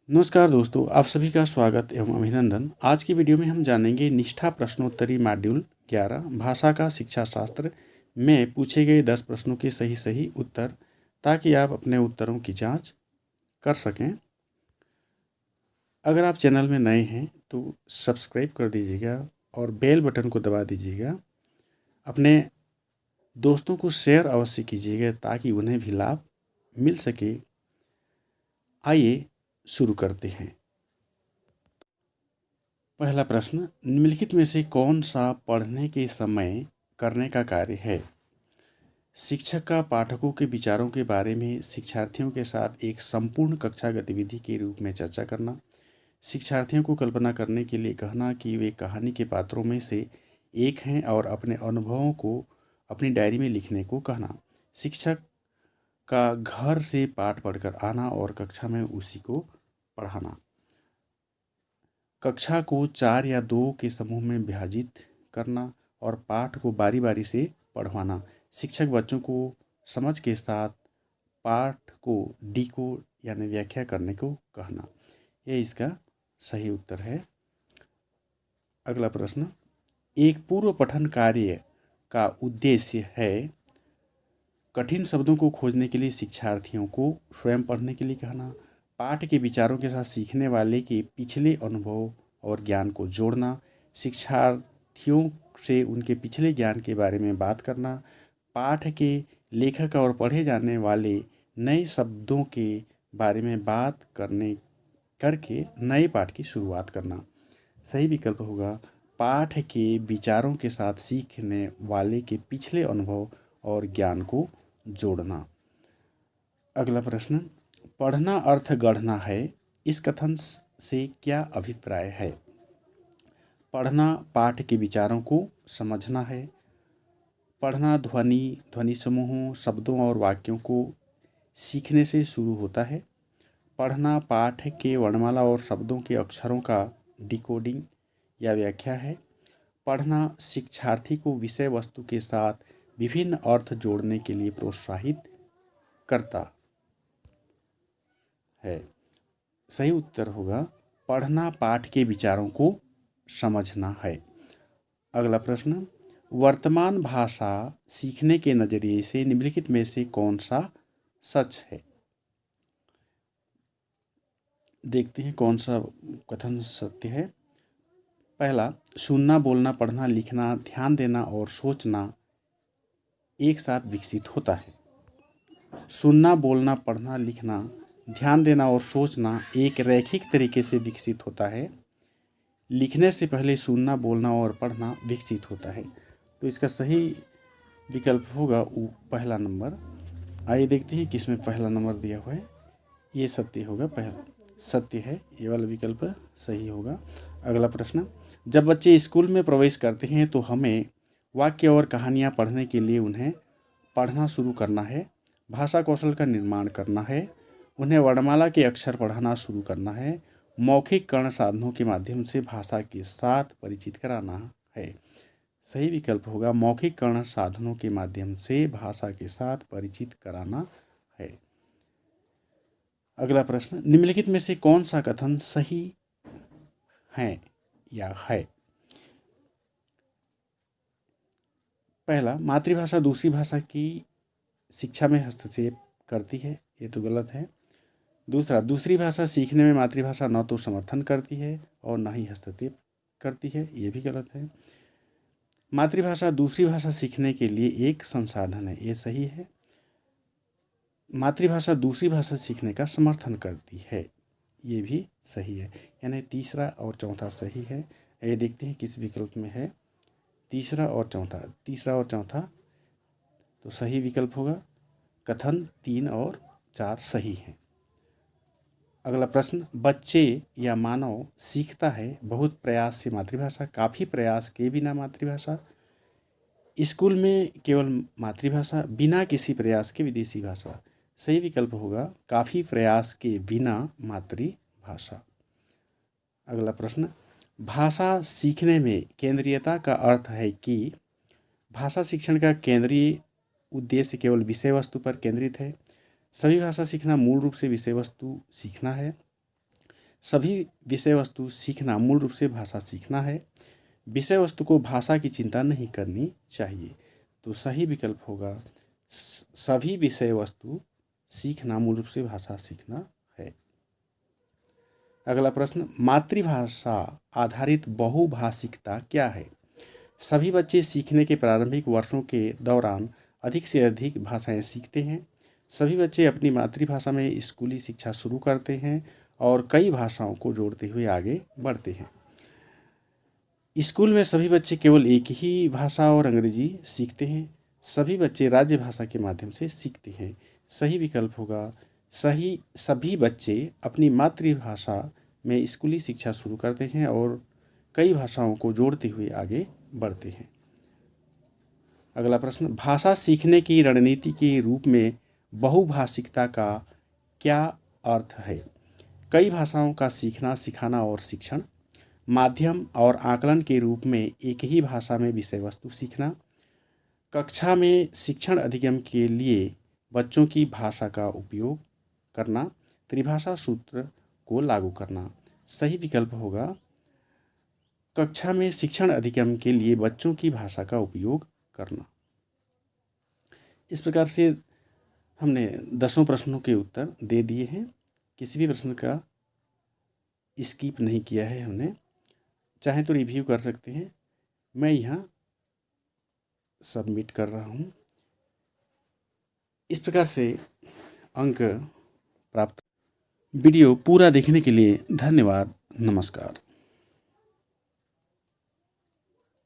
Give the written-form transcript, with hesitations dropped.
नमस्कार दोस्तों, आप सभी का स्वागत एवं अभिनंदन। आज की वीडियो में हम जानेंगे निष्ठा प्रश्नोत्तरी मॉड्यूल 11 भाषा का शिक्षा शास्त्र में पूछे गए 10 प्रश्नों के सही सही उत्तर, ताकि आप अपने उत्तरों की जांच कर सकें। अगर आप चैनल में नए हैं तो सब्सक्राइब कर दीजिएगा और बेल बटन को दबा दीजिएगा। अपने दोस्तों को शेयर अवश्य कीजिएगा ताकि उन्हें भी लाभ मिल सके। आइए शुरू करते हैं। पहला प्रश्न, निम्नलिखित में से कौन सा पढ़ने के समय करने का कार्य है? शिक्षक का पाठकों के विचारों के बारे में शिक्षार्थियों के साथ एक संपूर्ण कक्षा गतिविधि के रूप में चर्चा करना। शिक्षार्थियों को कल्पना करने के लिए कहना कि वे कहानी के पात्रों में से एक हैं और अपने अनुभवों को अपनी डायरी में लिखने को कहना। शिक्षक का घर से पाठ पढ़कर आना और कक्षा में उसी को पढ़ाना। कक्षा को 4 या 2 के समूह में विभाजित करना और पाठ को बारी बारी से पढ़वाना। शिक्षक बच्चों को समझ के साथ पाठ को डिकोड यानी व्याख्या करने को कहना। ये इसका सही उत्तर है। अगला प्रश्न, एक पूर्व पठन कार्य का उद्देश्य है कठिन शब्दों को खोजने के लिए शिक्षार्थियों को स्वयं पढ़ने के लिए कहना, पाठ के विचारों के साथ सीखने वाले के पिछले अनुभव और ज्ञान को जोड़ना, शिक्षार्थियों से उनके पिछले ज्ञान के बारे में बात करना, पाठ के लेखक और पढ़े जाने वाले नए शब्दों के बारे में बात करके नए पाठ की शुरुआत करना। सही विकल्प होगा पाठ के विचारों के साथ सीखने वाले के पिछले अनुभव और ज्ञान को जोड़ना। अगला प्रश्न, पढ़ना अर्थ गढ़ना है, इस कथन से क्या अभिप्राय है? पढ़ना पाठ के विचारों को समझना है। पढ़ना ध्वनि समूहों, शब्दों और वाक्यों को सीखने से शुरू होता है। पढ़ना पाठ के वर्णमाला और शब्दों के अक्षरों का डिकोडिंग या व्याख्या है। पढ़ना शिक्षार्थी को विषय वस्तु के साथ विभिन्न अर्थ जोड़ने के लिए प्रोत्साहित करता है। सही उत्तर होगा पढ़ना पाठ के विचारों को समझना है। अगला प्रश्न, वर्तमान भाषा सीखने के नज़रिए से निम्नलिखित में से कौन सा सच है? देखते हैं कौन सा कथन सत्य है। पहला, सुनना, बोलना, पढ़ना, लिखना, ध्यान देना और सोचना एक साथ विकसित होता है। सुनना, बोलना, पढ़ना, लिखना, ध्यान देना और सोचना एक रैखिक तरीके से विकसित होता है। लिखने से पहले सुनना, बोलना और पढ़ना विकसित होता है। तो इसका सही विकल्प होगा पहला नंबर। आइए देखते हैं किसमें पहला नंबर दिया हुआ है। ये सत्य होगा, पहला सत्य है, ये वाला विकल्प सही होगा। अगला प्रश्न, जब बच्चे स्कूल में प्रवेश करते हैं तो हमें वाक्य और कहानियाँ पढ़ने के लिए उन्हें पढ़ना शुरू करना है, भाषा कौशल का निर्माण करना है, उन्हें वर्णमाला के अक्षर पढ़ाना शुरू करना है, मौखिक कर्ण साधनों के माध्यम से भाषा के साथ परिचित कराना है। सही विकल्प होगा मौखिक कर्ण साधनों के माध्यम से भाषा के साथ परिचित कराना है। अगला प्रश्न, निम्नलिखित में से कौन सा कथन सही है या है? पहला, मातृभाषा दूसरी भाषा की शिक्षा में हस्तक्षेप करती है, ये तो गलत है। दूसरा, दूसरी भाषा सीखने में मातृभाषा न तो समर्थन करती है और न ही हस्तक्षेप करती है, ये भी गलत है। मातृभाषा दूसरी भाषा सीखने के लिए एक संसाधन है, ये सही है। मातृभाषा दूसरी भाषा सीखने का समर्थन करती है, ये भी सही है। यानी तीसरा और चौथा सही है। ये देखते हैं किस विकल्प में है तीसरा और चौथा। तो सही विकल्प होगा कथन 3 और 4 सही हैं। अगला प्रश्न, बच्चे या मानव सीखता है बहुत प्रयास से मातृभाषा, काफ़ी प्रयास के बिना मातृभाषा, स्कूल में केवल मातृभाषा, बिना किसी प्रयास के विदेशी भाषा। सही विकल्प होगा काफ़ी प्रयास के बिना मातृभाषा। अगला प्रश्न, भाषा सीखने में केंद्रीयता का अर्थ है कि भाषा शिक्षण का केंद्रीय उद्देश्य केवल विषय वस्तु पर केंद्रित है। सभी भाषा सीखना मूल रूप से विषय वस्तु सीखना है। सभी विषय वस्तु सीखना मूल रूप से भाषा सीखना है। विषय वस्तु को भाषा की चिंता नहीं करनी चाहिए। तो सही विकल्प होगा सभी विषय वस्तु सीखना मूल रूप से भाषा सीखना है। अगला प्रश्न, मातृभाषा आधारित बहुभाषिकता क्या है? सभी बच्चे सीखने के प्रारंभिक वर्षों के दौरान अधिक से अधिक भाषाएं सीखते हैं। सभी बच्चे अपनी मातृभाषा में स्कूली शिक्षा शुरू करते हैं और कई भाषाओं को जोड़ते हुए आगे बढ़ते हैं। स्कूल में सभी बच्चे केवल एक ही भाषा और अंग्रेजी सीखते हैं। सभी बच्चे राज्य भाषा के माध्यम से सीखते हैं। सही विकल्प होगा सभी बच्चे अपनी मातृभाषा में स्कूली शिक्षा शुरू करते हैं और कई भाषाओं को जोड़ते हुए आगे बढ़ते हैं। अगला प्रश्न, भाषा सीखने की रणनीति के रूप में बहुभाषिकता का क्या अर्थ है? कई भाषाओं का सीखना, सिखाना और शिक्षण। माध्यम और आकलन के रूप में एक ही भाषा में विषय वस्तु सीखना। कक्षा में शिक्षण अधिगम के लिए बच्चों की भाषा का उपयोग करना। त्रिभाषा सूत्र को लागू करना। सही विकल्प होगा कक्षा में शिक्षण अधिगम के लिए बच्चों की भाषा का उपयोग करना। इस प्रकार से हमने 10 प्रश्नों के उत्तर दे दिए हैं। किसी भी प्रश्न का स्किप नहीं किया है हमने। चाहे तो रिव्यू कर सकते हैं। मैं यहाँ सबमिट कर रहा हूँ। इस प्रकार से अंक प्राप्त। वीडियो पूरा देखने के लिए धन्यवाद। नमस्कार।